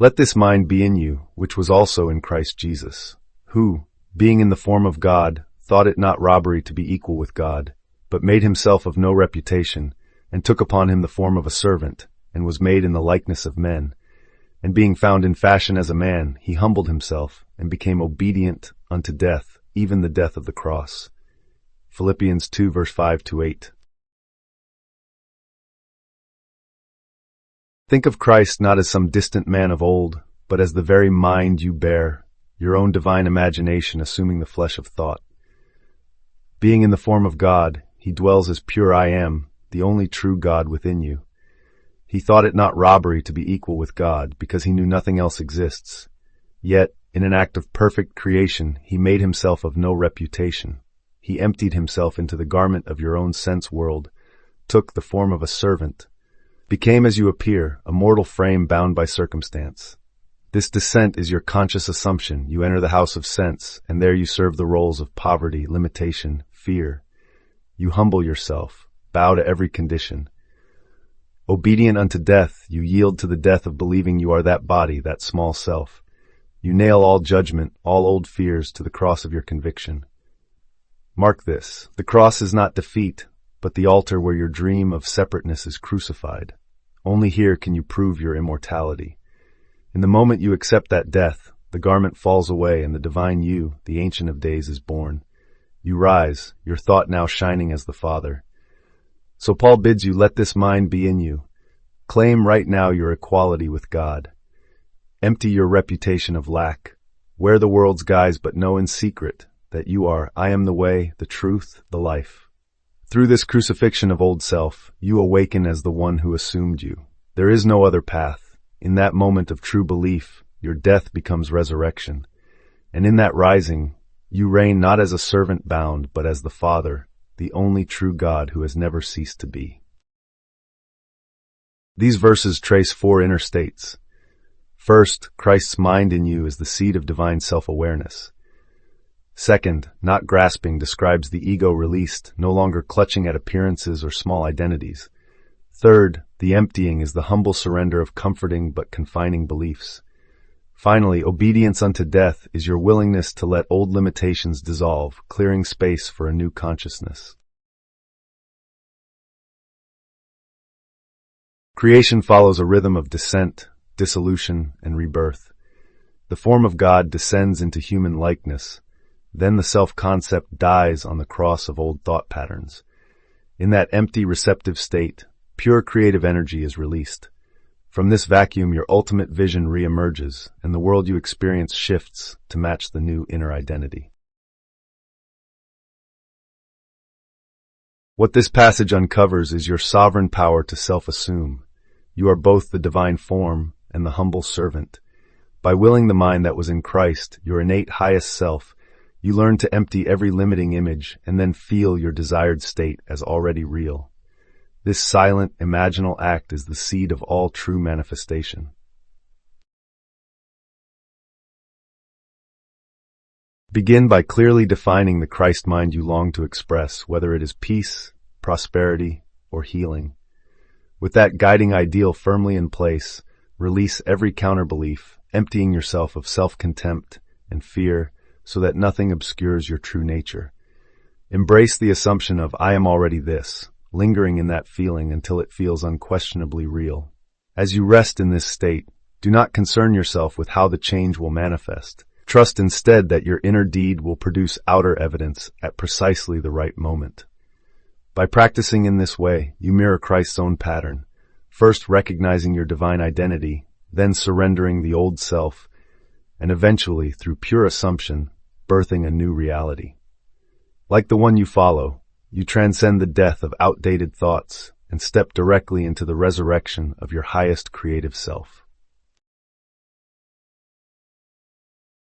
Let this mind be in you, which was also in Christ Jesus, who, being in the form of God, thought it not robbery to be equal with God, but made himself of no reputation, and took upon him the form of a servant, and was made in the likeness of men. And being found in fashion as a man, he humbled himself, and became obedient unto death, even the death of the cross. Philippians 2 verse 5-8. Think of Christ not as some distant man of old, but as the very mind you bear, your own divine imagination assuming the flesh of thought. Being in the form of God, he dwells as pure I am, the only true God within you. He thought it not robbery to be equal with God, because he knew nothing else exists. Yet, in an act of perfect creation, he made himself of no reputation. He emptied himself into the garment of your own sense world, took the form of a servant, became as you appear, a mortal frame bound by circumstance. This descent is your conscious assumption. You enter the house of sense, and there you serve the roles of poverty, limitation, fear. You humble yourself, bow to every condition. Obedient unto death, you yield to the death of believing you are that body, that small self. You nail all judgment, all old fears to the cross of your conviction. Mark this, the cross is not defeat, but the altar where your dream of separateness is crucified. Only here can you prove your immortality. In the moment you accept that death, the garment falls away and the divine you, the Ancient of Days, is born. You rise, your thought now shining as the Father. So Paul bids you, let this mind be in you. Claim right now your equality with God. Empty your reputation of lack. Wear the world's guise, but know in secret that you are, I am the way, the truth, the life. Through this crucifixion of old self, you awaken as the one who assumed you. There is no other path. In that moment of true belief, your death becomes resurrection. And in that rising, you reign not as a servant bound, but as the Father, the only true God who has never ceased to be. These verses trace 4 inner states. First, Christ's mind in you is the seed of divine self-awareness. Second, not grasping describes the ego released, no longer clutching at appearances or small identities. Third, the emptying is the humble surrender of comforting but confining beliefs. Finally, obedience unto death is your willingness to let old limitations dissolve, clearing space for a new consciousness. Creation follows a rhythm of descent, dissolution, and rebirth. The form of God descends into human likeness. Then the self-concept dies on the cross of old thought patterns. In that empty receptive state, pure creative energy is released. From this vacuum, your ultimate vision re-emerges, and the world you experience shifts to match the new inner identity. What this passage uncovers is your sovereign power to self-assume. You are both the divine form and the humble servant. By willing the mind that was in Christ, your innate highest self, you learn to empty every limiting image and then feel your desired state as already real. This silent, imaginal act is the seed of all true manifestation. Begin by clearly defining the Christ mind you long to express, whether it is peace, prosperity, or healing. With that guiding ideal firmly in place, release every counterbelief, emptying yourself of self-contempt and fear, so that nothing obscures your true nature. Embrace the assumption of I am already this, lingering in that feeling until it feels unquestionably real. As you rest in this state, do not concern yourself with how the change will manifest. Trust instead that your inner deed will produce outer evidence at precisely the right moment. By practicing in this way, you mirror Christ's own pattern, first recognizing your divine identity, then surrendering the old self, and eventually, through pure assumption, birthing a new reality. Like the one you follow, you transcend the death of outdated thoughts and step directly into the resurrection of your highest creative self.